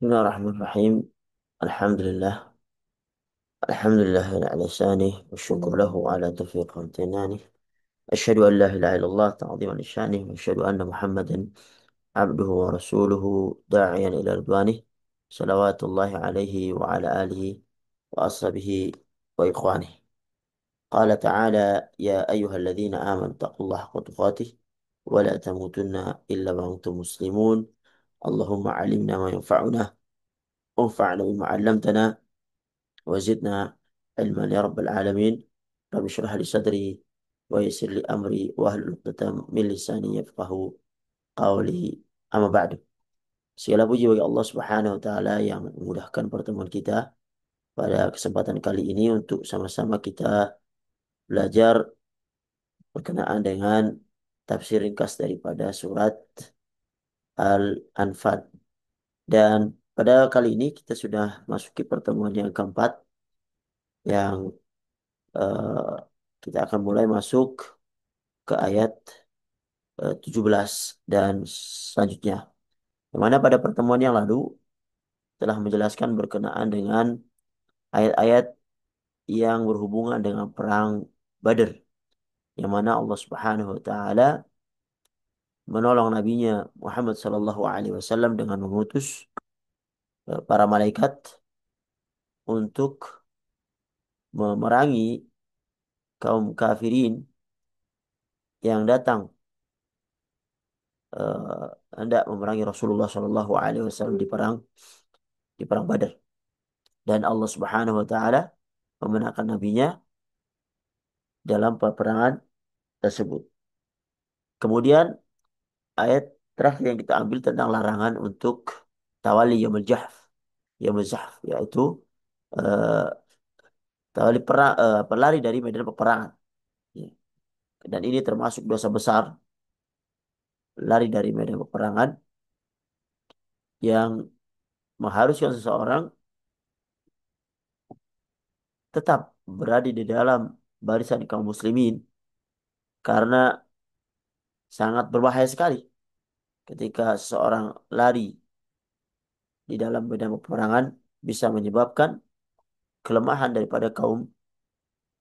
بسم الله الرحمن الرحيم. الحمد لله. الحمد لله على لسانه والشكر له على توفيقه وامتنانه. أشهد أن لا إله إلا الله تعظيما لشانه، وأشهد أن محمدا عبده ورسوله داعيا إلى رضوانه، صلوات الله عليه وعلى آله وأصحابه وإخوانه. قال تعالى: يا أيها الذين آمنوا اتقوا الله حق تقاته ولا تموتن إلا وأنتم مسلمون. اللهم علمنا ما ينفعنا وانفعنا بما علمتنا وزدنا علما يا رب العالمين. رب اشرح لي صدري ويسر لي أمري واحلل عقدة من لساني يفقه قولي. أما بعد. Segala puji bagi Allah Subhanahu wa taala yang memudahkan pertemuan kita pada kesempatan kali ini untuk sama-sama kita belajar berkenaan dengan tafsir ringkas daripada surat Al-Anfal. Dan pada kali ini kita sudah masuki pertemuan yang keempat, yang eh, kita akan mulai masuk ke ayat 17 dan selanjutnya. Yang mana pada pertemuan yang lalu telah menjelaskan berkenaan dengan ayat-ayat yang berhubungan dengan perang Badr, yang mana Allah Subhanahu wa taala menolong nabinya Muhammad sallallahu alaihi wasallam dengan mengutus para malaikat untuk memerangi kaum kafirin yang datang hendak memerangi Rasulullah sallallahu alaihi wasallam di perang Badar. Dan Allah Subhanahu wa taala memenangkan nabinya dalam peperangan tersebut. Kemudian ayat terakhir yang kita ambil tentang larangan untuk tawali yaumul jahf. Yaumul zahf yaitu eh, tawali berlari dari medan peperangan. Ya. Dan ini termasuk dosa besar, lari dari medan peperangan, yang mengharuskan seseorang tetap berada di dalam barisan kaum muslimin, karena sangat berbahaya sekali ketika seseorang lari di dalam medan peperangan, bisa menyebabkan kelemahan daripada kaum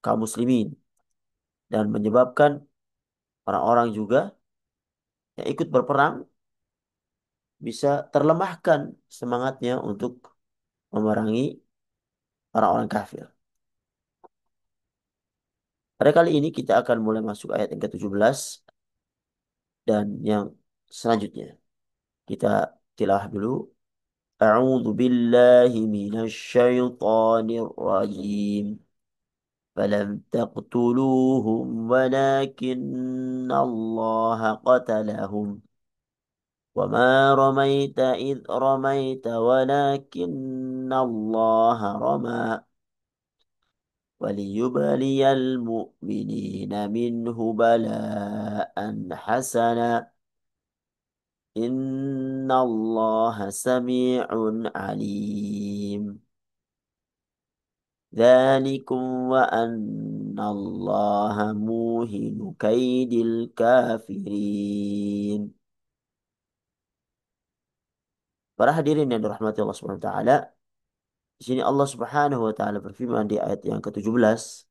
kaum muslimin, dan menyebabkan orang-orang juga yang ikut berperang bisa terlemahkan semangatnya untuk memerangi orang-orang kafir. Pada kali ini kita akan mulai masuk ayat yang ke-17 dan yang selanjutnya. Kita tilawah dulu. A'udzu billahi minasy syaithanir rajim. فلم تقتلوهم ولكن الله قتلهم وما رميت إذ رميت ولكن الله رمى وليبلي المؤمنين منه بلاء حسنا إن الله سميع عليم ذلكم وأن الله موهن كيد الكافرين. Para hadirin yang dirahmati Allah Subhanahu wa taala, di sini Allah Subhanahu wa taala berfirman di ayat yang ke-17,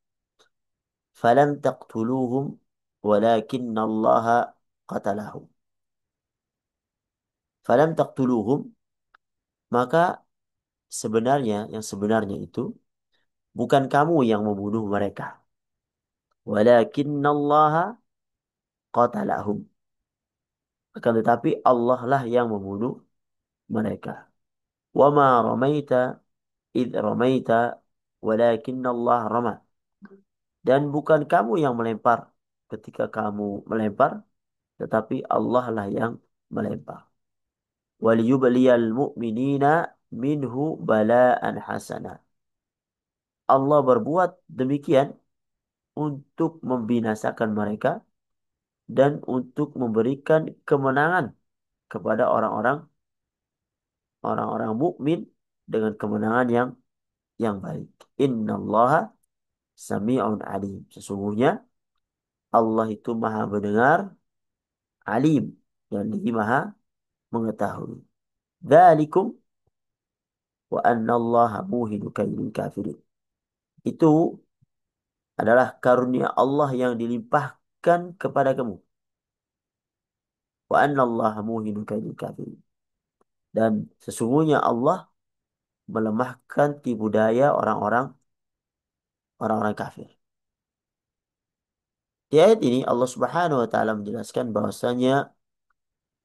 "Falam taqtuluhum walakinnallaha qatalahum." Falam taqtuluhum, maka yang sebenarnya itu bukan kamu yang membunuh mereka. Walakinnallaha qatalahum. Akan tetapi Allah lah yang membunuh mereka. Wa ma ramaita id ramaita walakinnallah rama. Dan bukan kamu yang melempar ketika kamu melempar, tetapi Allah lah yang melempar. Waliyubliyal mu'minina minhu bala'an hasana. Allah berbuat demikian untuk membinasakan mereka dan untuk memberikan kemenangan kepada orang-orang mukmin dengan kemenangan yang baik. Innallaha sami'un alim. Sesungguhnya Allah itu maha mendengar, alim, dan lagi maha mengetahui. Dzalikum, wa anna allaha muhinu kaidil kafirin. Itu adalah karunia Allah yang dilimpahkan kepada kamu. Wa anna allaha muhinu kaidil kafirin. Dan sesungguhnya Allah melemahkan tipu daya orang-orang kafir. Di ayat ini Allah Subhanahu wa taala menjelaskan bahwasanya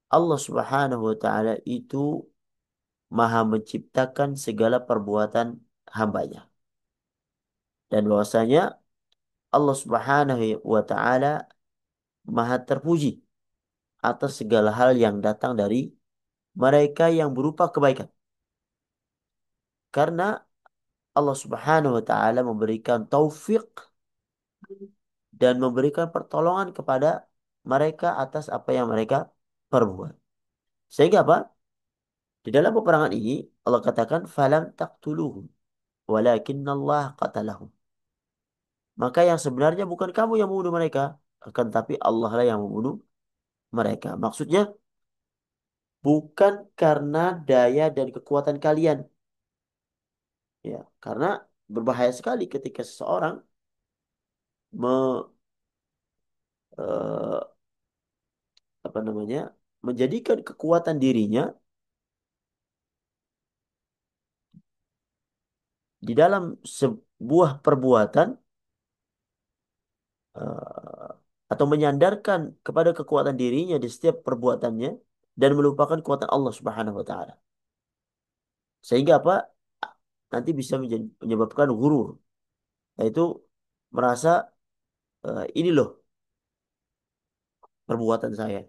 Allah Subhanahu wa taala itu Maha menciptakan segala perbuatan hambanya. Dan bahwasanya Allah Subhanahu wa taala Maha terpuji atas segala hal yang datang dari mereka yang berupa kebaikan. Karena Allah Subhanahu wa taala memberikan taufik dan memberikan pertolongan kepada mereka atas apa yang mereka perbuat. Sehingga apa? Di dalam peperangan ini Allah katakan falam taqtuluhum walakinnallah qatalahum. Maka yang sebenarnya bukan kamu yang membunuh mereka, akan tapi Allah lah yang membunuh mereka. Maksudnya bukan karena daya dan kekuatan kalian, ya, karena berbahaya sekali ketika seseorang me, eh, apa namanya menjadikan kekuatan dirinya di dalam sebuah perbuatan, eh, atau menyandarkan kepada kekuatan dirinya di setiap perbuatannya dan melupakan kekuatan Allah Subhanahu wa taala. Sehingga apa? Nanti bisa menyebabkan gurur, yaitu merasa ini loh perbuatan saya,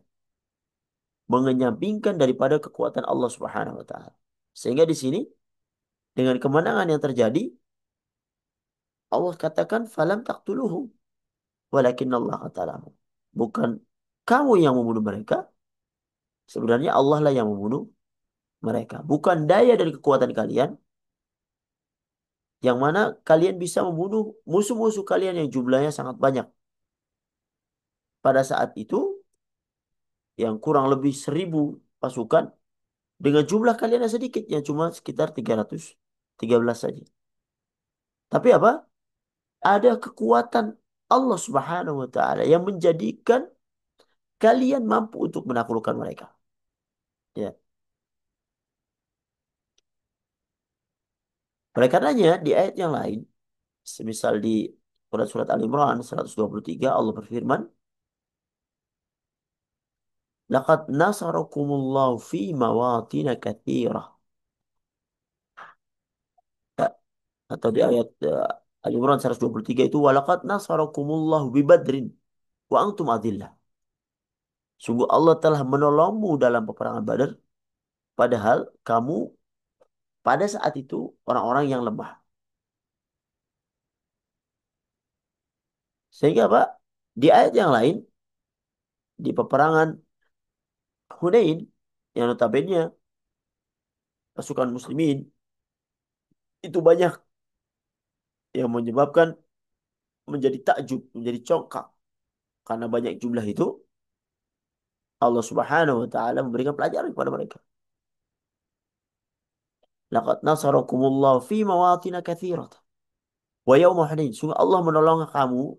mengenyampingkan daripada kekuatan Allah Subhanahu wa taala. Sehingga di sini dengan kemenangan yang terjadi Allah katakan falam taqtuluhum walakin Allah qatalahum. Bukan kamu yang membunuh mereka, sebenarnya Allah lah yang membunuh mereka. Bukan daya dan kekuatan kalian yang mana kalian bisa membunuh musuh-musuh kalian yang jumlahnya sangat banyak. Pada saat itu yang kurang lebih 1.000 pasukan dengan jumlah kalian yang sedikit, yang cuma sekitar 313 saja. Tapi apa? Ada kekuatan Allah Subhanahu wa taala yang menjadikan kalian mampu untuk menaklukkan mereka. Ya. Oleh karenanya di ayat yang lain, semisal di surat Al-Imran 123 Allah berfirman, "Laqad nasarakumullahu fi mawatin katsirah." Ya. Atau di ayat Al-Imran 123 itu, "Walaqad nasarakumullahu bi Badrin wa antum adillah." Sungguh Allah telah menolongmu dalam peperangan Badar, padahal kamu pada saat itu orang-orang yang lemah. Sehingga Pak, di ayat yang lain, di peperangan Hunain, yang notabene pasukan muslimin itu banyak, yang menyebabkan menjadi takjub, menjadi congkak. Karena banyak jumlah itu, Allah Subhanahu wa taala memberikan pelajaran kepada mereka. Laqad nasarakumullahu fi mawatin katsirat wa yauma Hunain. Sungguh Allah menolong kamu,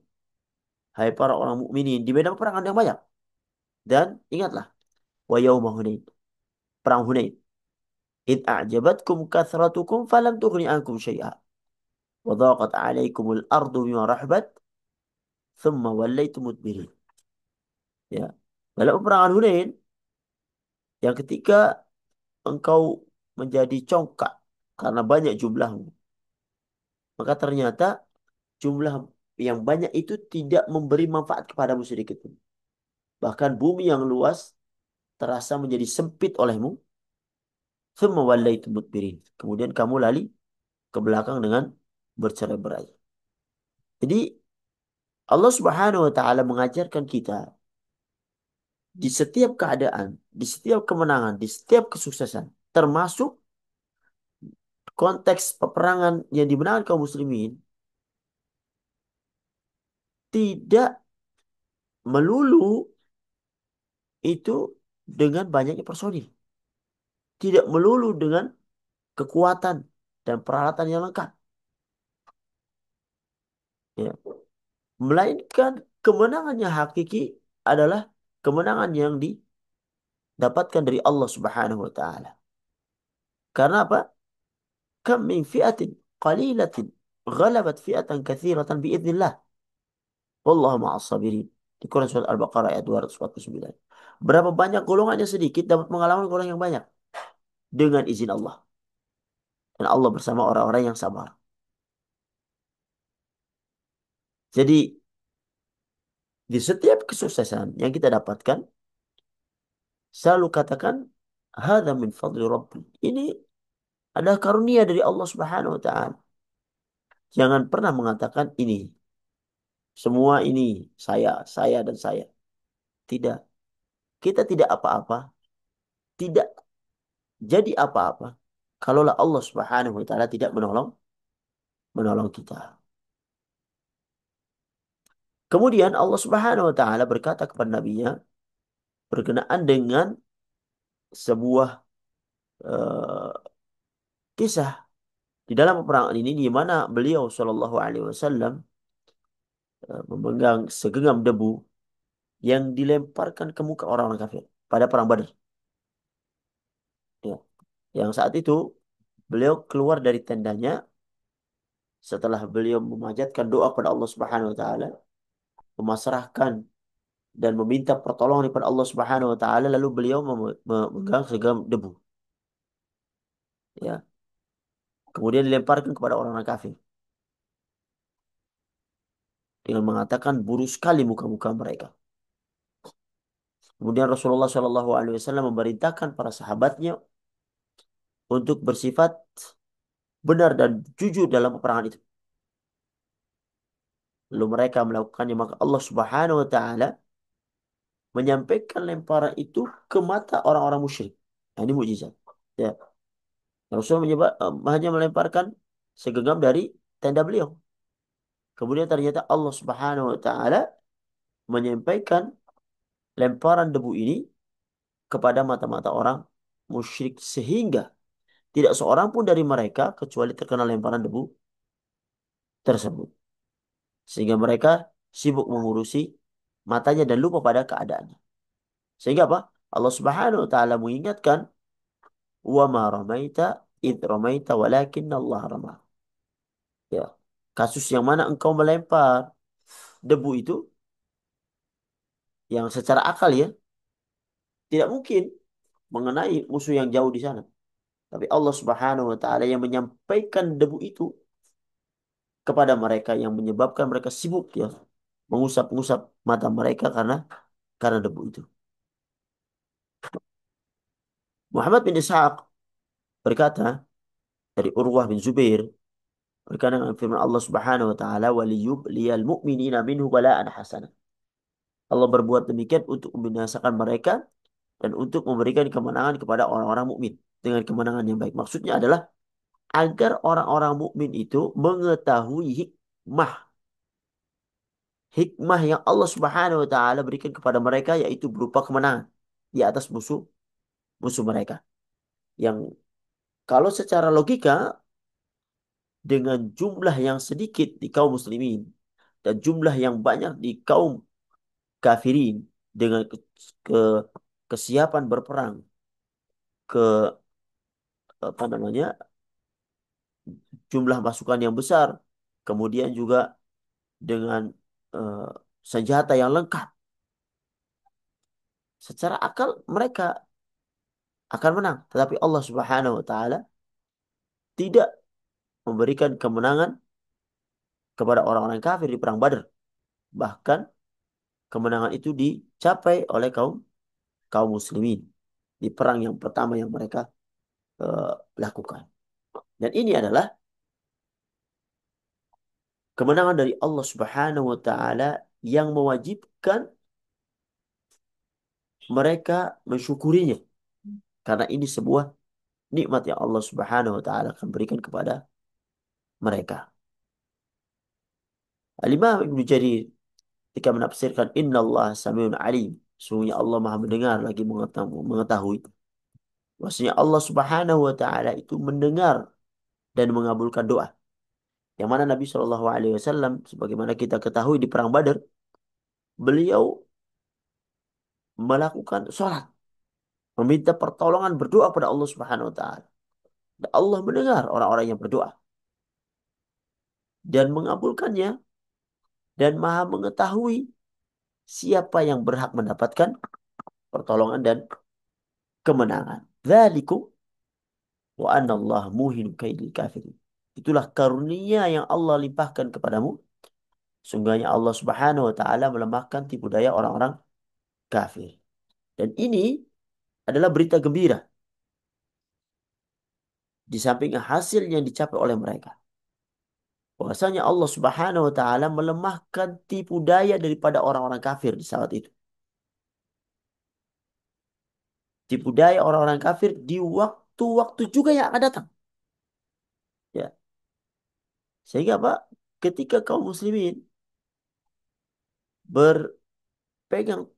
hai para orang mukminin, di medan peperangan yang banyak. Dan ingatlah, wa yauma Hunain, perang Hunain. Id a'jabatkum kathratukum falam tughni ankum syai'a wa dhaqat 'alaikumul ardu bima rahbat thumma wallaytum mudbirin. Ya. Dalam peperangan Hunain yang ketika engkau menjadi congkak karena banyak jumlahmu, maka ternyata jumlah yang banyak itu tidak memberi manfaat kepadamu sedikit pun. Bahkan bumi yang luas terasa menjadi sempit olehmu. Thumma wallaitum mudbirin. Kemudian kamu lari ke belakang dengan bercerai-berai. Jadi Allah Subhanahu wa taala mengajarkan kita di setiap keadaan, di setiap kemenangan, di setiap kesuksesan, termasuk konteks peperangan yang dimenangkan kaum muslimin, tidak melulu itu dengan banyaknya personil. Tidak melulu dengan kekuatan dan peralatan yang lengkap. Ya. Melainkan kemenangan yang hakiki adalah kemenangan yang didapatkan dari Allah Subhanahu wa taala. Karena apa? Kam min fi'atin qalilatin ghalabat fi'atan katsiratan biidznillah. Wallahu ma'as sabirin. Di Quran surat Al-Baqarah ayat 249. Berapa banyak golongan yang sedikit dapat mengalahkan golongan yang banyak dengan izin Allah. Dan Allah bersama orang-orang yang sabar. Jadi di setiap kesuksesan yang kita dapatkan, selalu katakan, hadza min fadli Rabbi. Ini adalah karunia dari Allah Subhanahu wa taala. Jangan pernah mengatakan ini semua ini saya dan saya. Tidak. Kita tidak apa-apa, tidak jadi apa-apa kalaulah Allah Subhanahu wa taala tidak menolong kita. Kemudian Allah Subhanahu wa taala berkata kepada nabinya berkenaan dengan sebuah eh, kisah di dalam peperangan ini di mana beliau Shallallahu alaihi wasallam memegang segenggam debu yang dilemparkan ke muka orang-orang kafir pada perang Badar. Ya. Yang saat itu beliau keluar dari tendanya setelah beliau memanjatkan doa kepada Allah Subhanahu wa taala, memasrahkan dan meminta pertolongan kepada Allah Subhanahu wa taala, lalu beliau memegang segenggam debu. Ya. Kemudian dilemparkan kepada orang-orang kafir dengan mengatakan buruk sekali muka-muka mereka. Kemudian Rasulullah Shallallahu Alaihi Wasallam memerintahkan para sahabatnya untuk bersifat benar dan jujur dalam peperangan itu. Lalu mereka melakukannya, maka Allah Subhanahu wa taala menyampaikan lemparan itu ke mata orang-orang musyrik. Nah, ini mukjizat. Ya. Rasul hanya melemparkan segenggam dari tenda beliau. Kemudian ternyata Allah Subhanahu wa taala menyampaikan lemparan debu ini kepada mata-mata orang musyrik sehingga tidak seorang pun dari mereka kecuali terkena lemparan debu tersebut. Sehingga mereka sibuk mengurusi matanya dan lupa pada keadaannya. Sehingga apa? Allah Subhanahu wa taala mengingatkan, "Wa ma ramaita id ramaita walakinna Allah rama." Ya. Kasus yang mana engkau melempar debu itu yang secara akal ya tidak mungkin mengenai musuh yang jauh di sana. Tapi Allah Subhanahu wa taala yang menyampaikan debu itu kepada mereka yang menyebabkan mereka sibuk ya mengusap-ngusap mata mereka karena debu itu. Muhammad bin Ishaq berkata dari Urwah bin Zubair berkata dengan firman Allah Subhanahu wa taala waliyubliyal mu'minina minhu bala'an hasanah. Allah berbuat demikian untuk membinasakan mereka dan untuk memberikan kemenangan kepada orang-orang mukmin dengan kemenangan yang baik. Maksudnya adalah agar orang-orang mukmin itu mengetahui hikmah yang Allah Subhanahu wa taala berikan kepada mereka yaitu berupa kemenangan di atas musuh mereka. Yang kalau secara logika dengan jumlah yang sedikit di kaum muslimin dan jumlah yang banyak di kaum kafirin dengan ke- kesiapan berperang ke apa namanya jumlah pasukan yang besar kemudian juga dengan eh, senjata yang lengkap secara akal mereka akan menang tetapi Allah Subhanahu wa taala tidak memberikan kemenangan kepada orang-orang kafir di perang Badar. Bahkan kemenangan itu dicapai oleh kaum kaum muslimin di perang yang pertama yang mereka eh, lakukan. Dan ini adalah kemenangan dari Allah Subhanahu wa taala yang mewajibkan mereka mensyukurinya karena ini sebuah nikmat yang Allah Subhanahu wa taala akan berikan kepada mereka. Al-Imam Ibnu Jarir ketika menafsirkan Inna Allah Samiun Alim, sesungguhnya Allah Maha mendengar lagi mengetahui. Bahwasanya Allah Subhanahu wa taala itu mendengar dan mengabulkan doa. Yang mana Nabi Shallallahu alaihi wasallam sebagaimana kita ketahui di perang Badar, beliau melakukan sholat, meminta pertolongan, berdoa pada Allah Subhanahu wa taala. Dan Allah mendengar orang-orang yang berdoa dan mengabulkannya dan Maha mengetahui siapa yang berhak mendapatkan pertolongan dan kemenangan. Dzalikum wa anna Allah muhinu kaidil kafirin. Itulah karunia yang Allah limpahkan kepadamu. Sungguhnya Allah Subhanahu wa taala melemahkan tipu daya orang-orang kafir. Dan ini adalah berita gembira di samping hasil yang dicapai oleh mereka. Bahwasanya Allah Subhanahu wa taala melemahkan tipu daya daripada orang-orang kafir di saat itu. Tipu daya orang-orang kafir di waktu-waktu juga yang akan datang. Ya, sehingga Pak, ketika kaum muslimin berpegang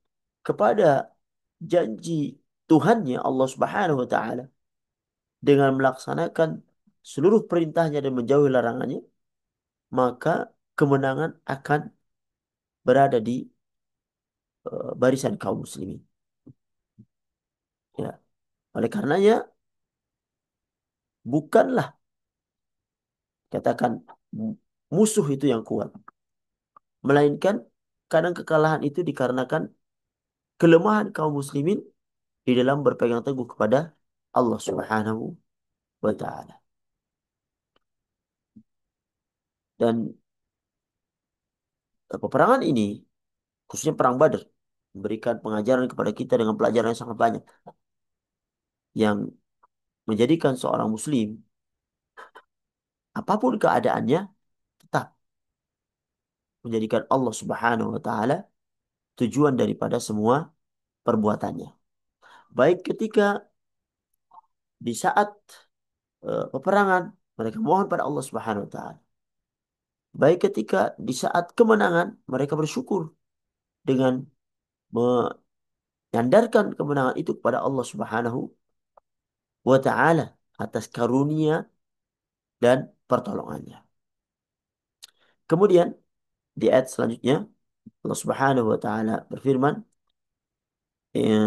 kepada janji Tuhannya Allah Subhanahu wa taala dengan melaksanakan seluruh perintahnya dan menjauhi larangannya, maka kemenangan akan berada di barisan kaum muslimin. Ya, oleh karenanya bukanlah katakan musuh itu yang kuat, melainkan kadang kekalahan itu dikarenakan kelemahan kaum muslimin di dalam berpegang teguh kepada Allah Subhanahu wa taala. Dan peperangan ini, khususnya perang Badar, memberikan pengajaran kepada kita dengan pelajaran yang sangat banyak yang menjadikan seorang muslim apapun keadaannya tetap menjadikan Allah Subhanahu wa taala tujuan daripada semua perbuatannya. Baik ketika di saat peperangan mereka mohon pada Allah Subhanahu wa taala. Baik ketika di saat kemenangan mereka bersyukur dengan menyandarkan kemenangan itu kepada Allah Subhanahu wa taala atas karunia dan pertolongannya. Kemudian di ayat selanjutnya Allah Subhanahu wa taala berfirman, "In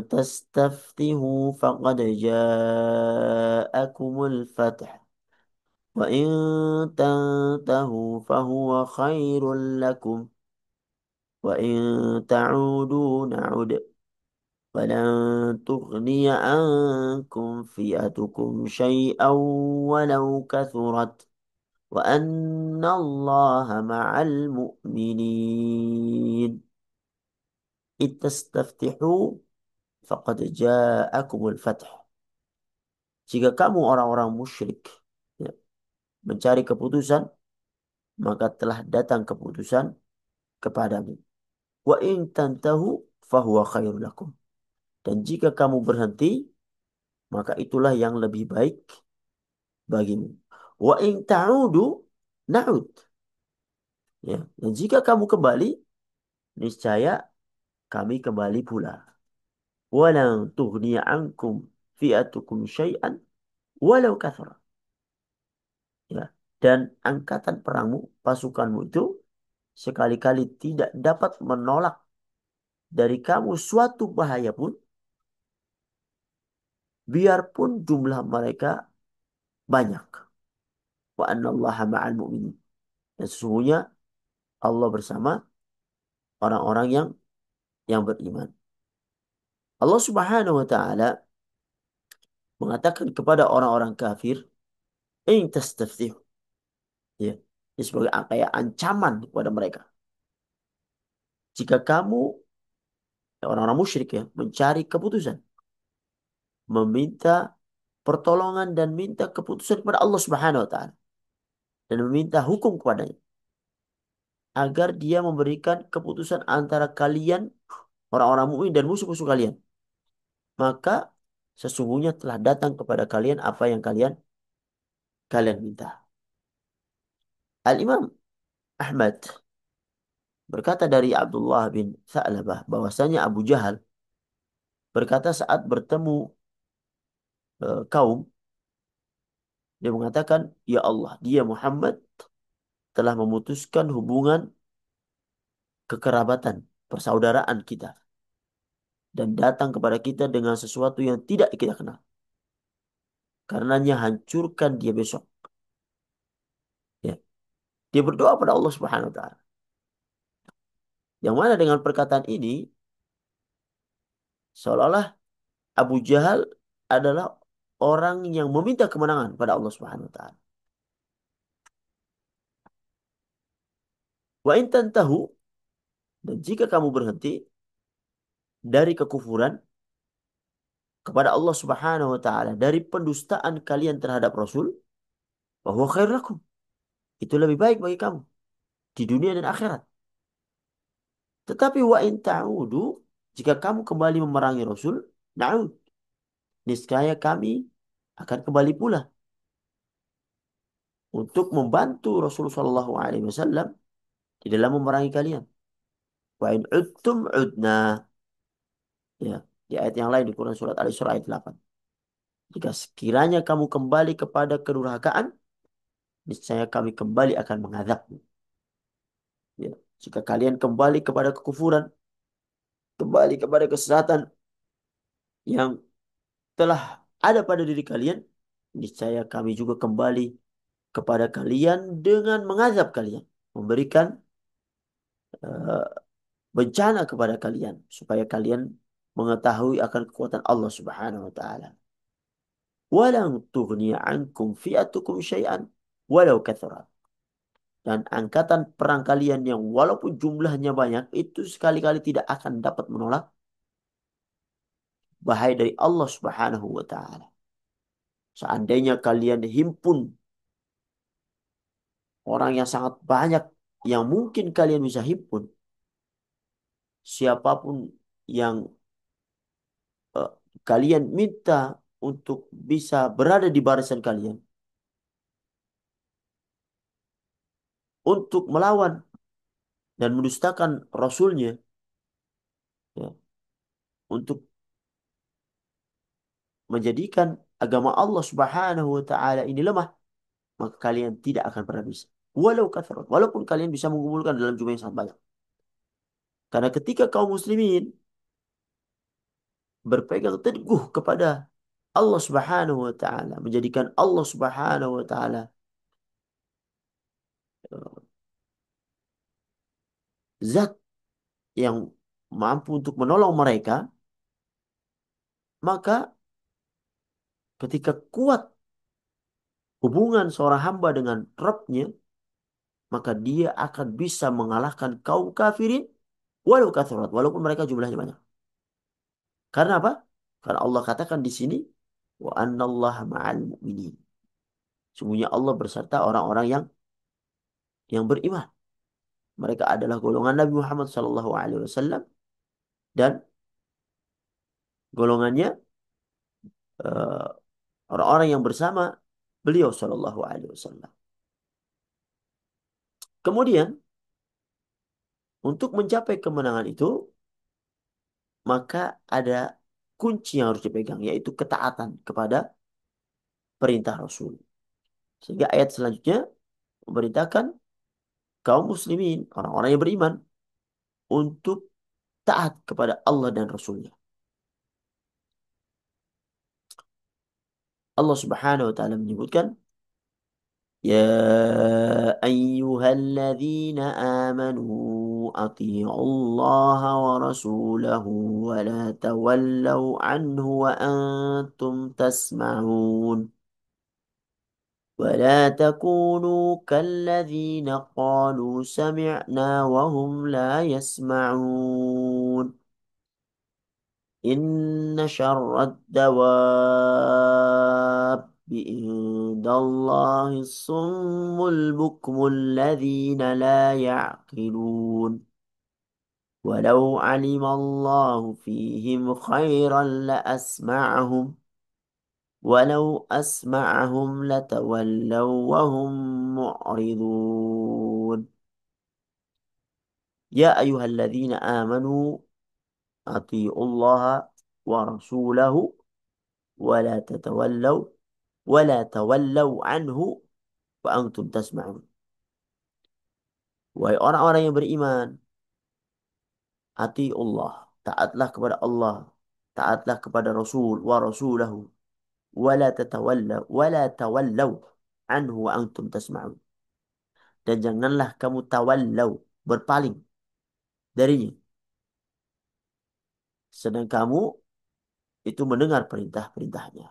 tastaftihu faqad ja'akumul fath wa in tantahu fahuwa khairul lakum wa in ta'udu na'ud falan tughniya ankum fi'atukum syai'an walau kathurat wa anna Allah ma'al mu'minin." Itastaftihu faqad ja'akumul fath. Jika kamu orang-orang musyrik ya, mencari keputusan, maka telah datang keputusan kepadamu. Wa in tantahu fahuwa khairul lakum. Dan jika kamu berhenti, maka itulah yang lebih baik bagimu. Wa in ta'udu na'ud. Ya, dan jika kamu kembali, niscaya kami kembali pula. Walang tughni ankum fi'atukum syai'an walau kathara. Ya. Dan angkatan perangmu, pasukanmu itu sekali-kali tidak dapat menolak dari kamu suatu bahaya pun, biarpun jumlah mereka banyak. Wa annallaha ma'al mu'minin. Dan sesungguhnya Allah bersama orang-orang yang beriman. Allah Subhanahu wa taala mengatakan kepada orang-orang kafir, "In tastaftihu." Ya. Ini sebagai kayak ancaman kepada mereka. Jika kamu orang-orang musyrik ya mencari keputusan, meminta pertolongan dan minta keputusan kepada Allah Subhanahu wa taala dan meminta hukum kepadanya agar dia memberikan keputusan antara kalian orang-orang mukmin dan musuh-musuh kalian, maka sesungguhnya telah datang kepada kalian apa yang kalian minta. Al-Imam Ahmad berkata dari Abdullah bin Tha'labah bahwasanya Abu Jahal berkata saat bertemu kaum, dia mengatakan, ya Allah, dia Muhammad telah memutuskan hubungan kekerabatan, persaudaraan kita, dan datang kepada kita dengan sesuatu yang tidak kita kenal. Karenanya hancurkan dia besok. Ya. Dia berdoa pada Allah Subhanahu wa taala. Yang mana dengan perkataan ini seolah-olah Abu Jahal adalah orang yang meminta kemenangan pada Allah Subhanahu wa taala. Wa in tantahu, dan jika kamu berhenti dari kekufuran kepada Allah Subhanahu wa taala, dari pendustaan kalian terhadap Rasul, bahwa khair lakum. Itu lebih baik bagi kamu di dunia dan akhirat. Tetapi wa in ta'udu, jika kamu kembali memerangi Rasul, na'ud, niscaya kami akan kembali pula untuk membantu Rasulullah Shallallahu Alaihi Wasallam di dalam memerangi kalian. Wa in udtum udna. Ya, di ayat yang lain di Quran surat Al-Isra ayat 8. Jika sekiranya kamu kembali kepada kedurhakaan, niscaya kami kembali akan mengadabmu. Ya, jika kalian kembali kepada kekufuran, kembali kepada kesesatan yang telah ada pada diri kalian, niscaya kami juga kembali kepada kalian dengan mengazab kalian, memberikan eh, bencana kepada kalian supaya kalian mengetahui akan kekuatan Allah Subhanahu wa taala. Walang tughni ankum fi'atukum syai'an walau kathurat. Dan angkatan perang kalian yang walaupun jumlahnya banyak itu sekali-kali tidak akan dapat menolak bahaya dari Allah Subhanahu wa taala. Seandainya kalian himpun orang yang sangat banyak yang mungkin kalian bisa himpun, siapapun yang eh, kalian minta untuk bisa berada di barisan kalian untuk melawan dan mendustakan Rasulnya, ya, untuk menjadikan agama Allah Subhanahu wa taala ini lemah, maka kalian tidak akan pernah bisa. Walau kathrat, walaupun kalian bisa mengumpulkan dalam jumlah yang sangat banyak. Karena ketika kaum muslimin berpegang teguh kepada Allah Subhanahu wa taala, menjadikan Allah Subhanahu wa taala zat yang mampu untuk menolong mereka, maka ketika kuat hubungan seorang hamba dengan Rabb-nya, maka dia akan bisa mengalahkan kaum kafirin walau kathurat, walaupun mereka jumlahnya banyak. Karena apa? Karena Allah katakan di sini, wa annallaha ma'al mu'minin. Sungguhnya Allah berserta orang-orang yang beriman. Mereka adalah golongan Nabi Muhammad SAW dan golongannya eh, orang-orang yang bersama beliau SAW. Kemudian untuk mencapai kemenangan itu, maka ada kunci yang harus dipegang, yaitu ketaatan kepada perintah Rasul. Sehingga ayat selanjutnya memerintahkan kaum muslimin, orang-orang yang beriman, untuk taat kepada Allah dan Rasulnya. Allah Subhanahu wa taala menyebutkan, ya ayyuhalladzina amanu atii'u Allah wa rasulahu wa la tawallaw anhu wa antum tasma'un. ولا تكونوا كالذين قالوا سمعنا وهم لا يسمعون. إن شر الدواب عند الله الصم البكم الذين لا يعقلون. ولو علم الله فيهم خيرا لأسمعهم ولو أسمعهم لتولوا وهم معرضون. يا أيها الذين آمنوا أطيعوا الله ورسوله wala tatawallaw wala tawallaw anhu wa antum tasma'un. Wahai orang-orang yang beriman, ati Allah, taatlah kepada Allah, taatlah kepada Rasul wa rasulahu, wala tawallaw anhu wa antum tasma'un. Dan janganlah kamu tawallaw, berpaling darinya, sedang kamu itu mendengar perintah-perintahnya.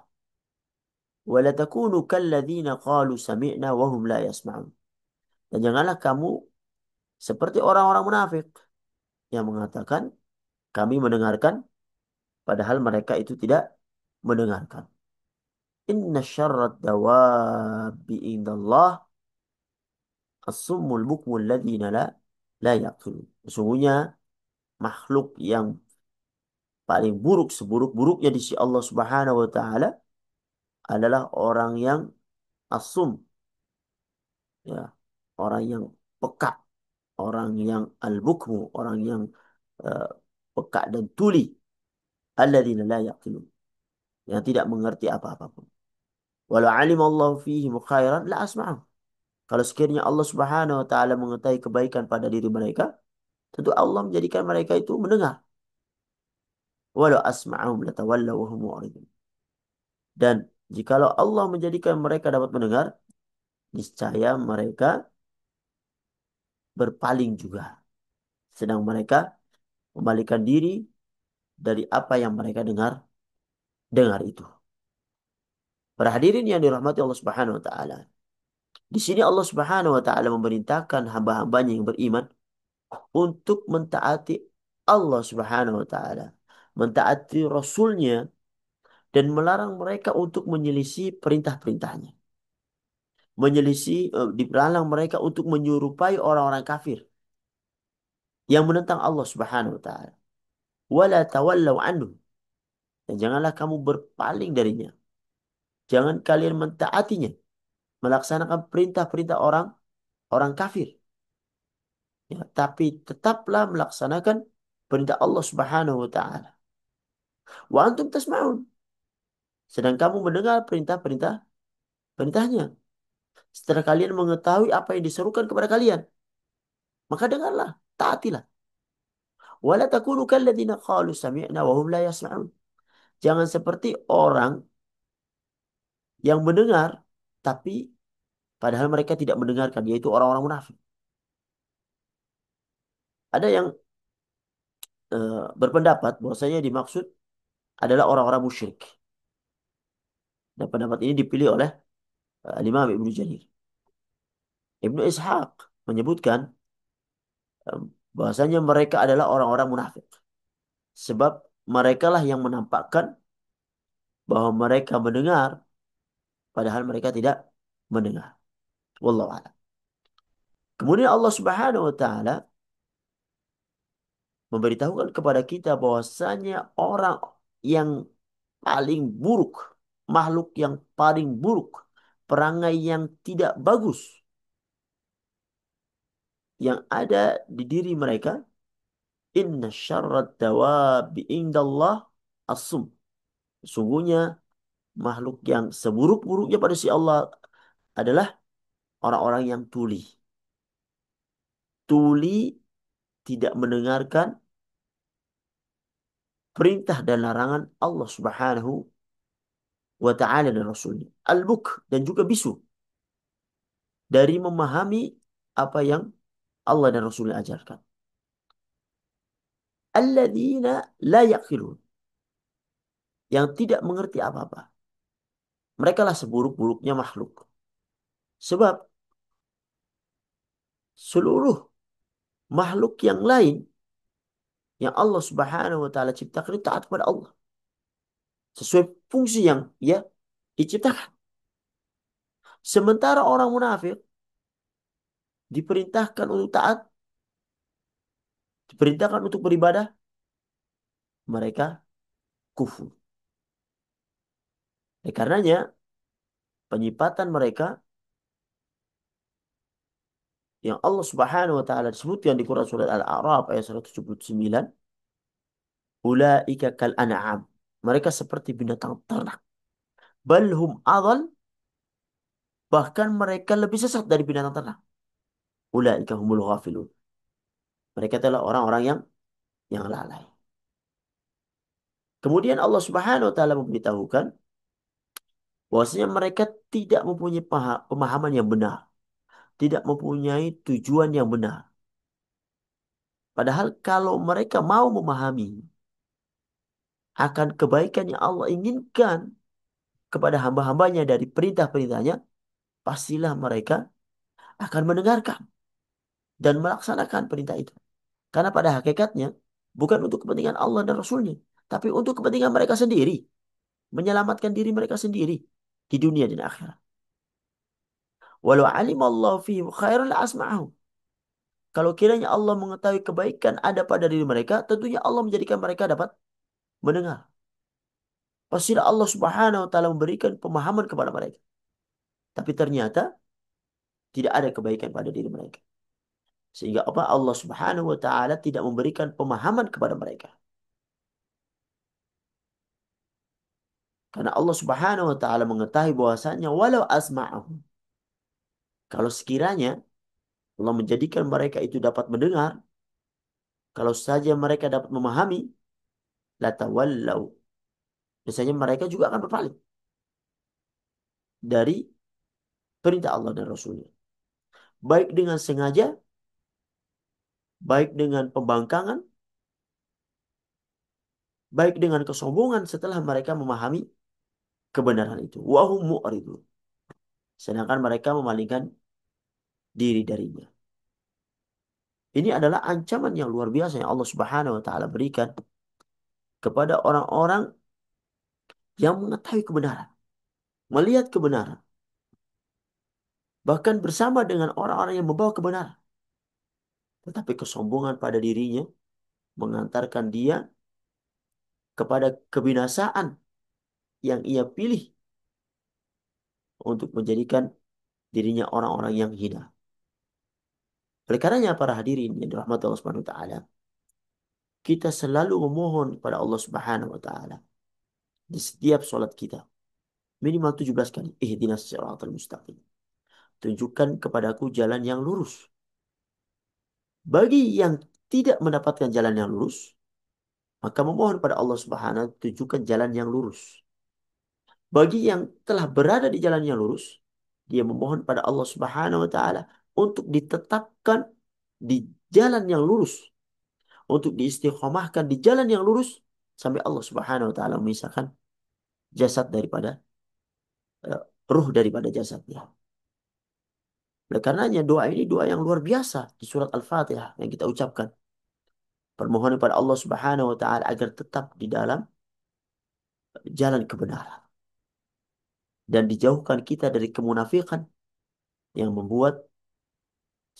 Wala takunu kalladzina qalu sami'na wa hum la yasma'un. Dan janganlah kamu seperti orang-orang munafik yang mengatakan kami mendengarkan padahal mereka itu tidak mendengarkan. Inna syarrad dawabi indallah as-summul bukmul ladzina la yaqilun. Sesungguhnya makhluk yang paling buruk seburuk-buruknya di sisi Allah Subhanahu wa taala adalah orang yang asum, ya, orang yang peka, orang yang al-bukmu, orang yang uh, peka dan tuli, alladzina la yaqilun, yang tidak mengerti apa-apa pun. Walau alim Allah fihi khairan la asma'ahum. Kalau sekiranya Allah Subhanahu wa taala mengetahui kebaikan pada diri mereka, tentu Allah menjadikan mereka itu mendengar. Walau asma'ahum latawallaw wa hum mu'ridun. Dan jikalau Allah menjadikan mereka dapat mendengar, niscaya mereka berpaling juga. Sedang mereka membalikan diri dari apa yang mereka dengar itu. Para hadirin yang dirahmati Allah Subhanahu wa taala. Di sini Allah Subhanahu wa taala memerintahkan hamba-hambanya yang beriman untuk mentaati Allah Subhanahu wa taala, mentaati Rasulnya dan melarang mereka untuk menyelisih perintah-perintahnya. Dilarang mereka untuk menyerupai orang-orang kafir yang menentang Allah Subhanahu wa taala. Wala tawallaw anhu. Dan janganlah kamu berpaling darinya. Jangan kalian mentaatinya, melaksanakan perintah-perintah orang orang kafir. Ya, tapi tetaplah melaksanakan perintah Allah Subhanahu wa taala. Wa antum tasma'un. Sedang kamu mendengar perintahnya. Setelah kalian mengetahui apa yang diserukan kepada kalian, maka dengarlah, taatilah. Wala takunu kalladzina qalu sami'na wa hum la yasma'un. Jangan seperti orang yang mendengar tapi padahal mereka tidak mendengarkan, yaitu orang-orang munafik. Ada yang berpendapat bahwasanya dimaksud adalah orang-orang musyrik. Dan pendapat ini dipilih oleh Imam Ibnu Jarir. Ibnu Ishaq menyebutkan eh, bahwasanya mereka adalah orang-orang munafik. Sebab merekalah yang menampakkan bahwa mereka mendengar padahal mereka tidak mendengar. Wallahu a'lam. Kemudian Allah Subhanahu wa taala memberitahukan kepada kita bahwasanya orang yang paling buruk, makhluk yang paling buruk, perangai yang tidak bagus yang ada di diri mereka, inna syarrad dawabi indallah as-sum. Sungguhnya makhluk yang seburuk-buruknya pada si Allah adalah orang-orang yang tuli. Tuli, tidak mendengarkan perintah dan larangan Allah Subhanahu wa ta'ala dan Rasulnya. Al-buk, dan juga bisu dari memahami apa yang Allah dan Rasulnya ajarkan. Alladzina la yaqilun, yang tidak mengerti apa-apa. Mereka lah seburuk-buruknya makhluk. Sebab seluruh makhluk yang lain yang Allah Subhanahu wa taala ciptakan itu taat kepada Allah sesuai fungsi yang ya diciptakan. Sementara orang munafik diperintahkan untuk taat, diperintahkan untuk beribadah, mereka kufur. Karenanya penyipatan mereka yang Allah Subhanahu wa taala disebutkan di Quran surat Al-A'raf ayat 179, ulaika kal an'am. Mereka seperti binatang ternak. Balhum adal, bahkan mereka lebih sesat dari binatang ternak. Ulaika humul ghafilun. Mereka adalah orang-orang yang lalai. Kemudian Allah Subhanahu wa taala memberitahukan bahwasanya mereka tidak mempunyai pemahaman yang benar, tidak mempunyai tujuan yang benar. Padahal kalau mereka mau memahami akan kebaikan yang Allah inginkan kepada hamba-hambanya dari perintah-perintahnya, pastilah mereka akan mendengarkan dan melaksanakan perintah itu. Karena pada hakikatnya bukan untuk kepentingan Allah dan Rasulnya, tapi untuk kepentingan mereka sendiri, menyelamatkan diri mereka sendiri di dunia dan akhirat. Walau alimallahu fihim khairan la asma'ahum. Kalau kiranya Allah mengetahui kebaikan ada pada diri mereka, tentunya Allah menjadikan mereka dapat mendengar. Pastilah Allah Subhanahu wa taala memberikan pemahaman kepada mereka. Tapi ternyata tidak ada kebaikan pada diri mereka. Sehingga apa? Allah Subhanahu wa taala tidak memberikan pemahaman kepada mereka. Karena Allah Subhanahu wa taala mengetahui bahwasanya walau asma'ahum, kalau sekiranya Allah menjadikan mereka itu dapat mendengar, kalau saja mereka dapat memahami, latawallau, biasanya mereka juga akan berpaling dari perintah Allah dan Rasulnya. Baik dengan sengaja, baik dengan pembangkangan, baik dengan kesombongan setelah mereka memahami kebenaran itu. Wahum mu'ridun. Sedangkan mereka memalingkan diri darinya. Ini adalah ancaman yang luar biasa yang Allah Subhanahu wa taala berikan kepada orang-orang yang mengetahui kebenaran, melihat kebenaran, bahkan bersama dengan orang-orang yang membawa kebenaran. Tetapi kesombongan pada dirinya mengantarkan dia kepada kebinasaan yang ia pilih untuk menjadikan dirinya orang-orang yang hina. Oleh karenanya para hadirin yang dirahmati Allah Subhanahu wa taala, kita selalu memohon kepada Allah Subhanahu wa taala di setiap sholat kita minimal 17 kali. Ihdinas siratal mustaqim. Tunjukkan kepadaku jalan yang lurus. Bagi yang tidak mendapatkan jalan yang lurus, maka memohon pada Allah Subhanahu wa taala tunjukkan jalan yang lurus. Bagi yang telah berada di jalan yang lurus, dia memohon pada Allah Subhanahu wa taala untuk ditetapkan di jalan yang lurus, untuk diistiqomahkan di jalan yang lurus sampai Allah Subhanahu wa taala memisahkan jasad daripada eh, ruh daripada jasadnya. Oleh karenanya doa ini doa yang luar biasa di surat Al-Fatihah yang kita ucapkan. Permohonan pada Allah Subhanahu wa taala agar tetap di dalam jalan kebenaran dan dijauhkan kita dari kemunafikan yang membuat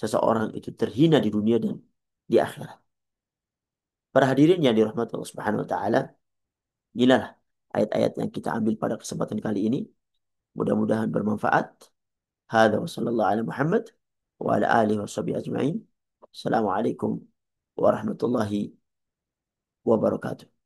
seseorang itu terhina di dunia dan di akhirat. Para hadirin yang dirahmati Allah Subhanahu wa taala, inilah ayat-ayat yang kita ambil pada kesempatan kali ini. Mudah-mudahan bermanfaat. Hadza wa sallallahu ala Muhammad wa ala alihi wa sahbihi ajma'in. Assalamualaikum warahmatullahi wabarakatuh.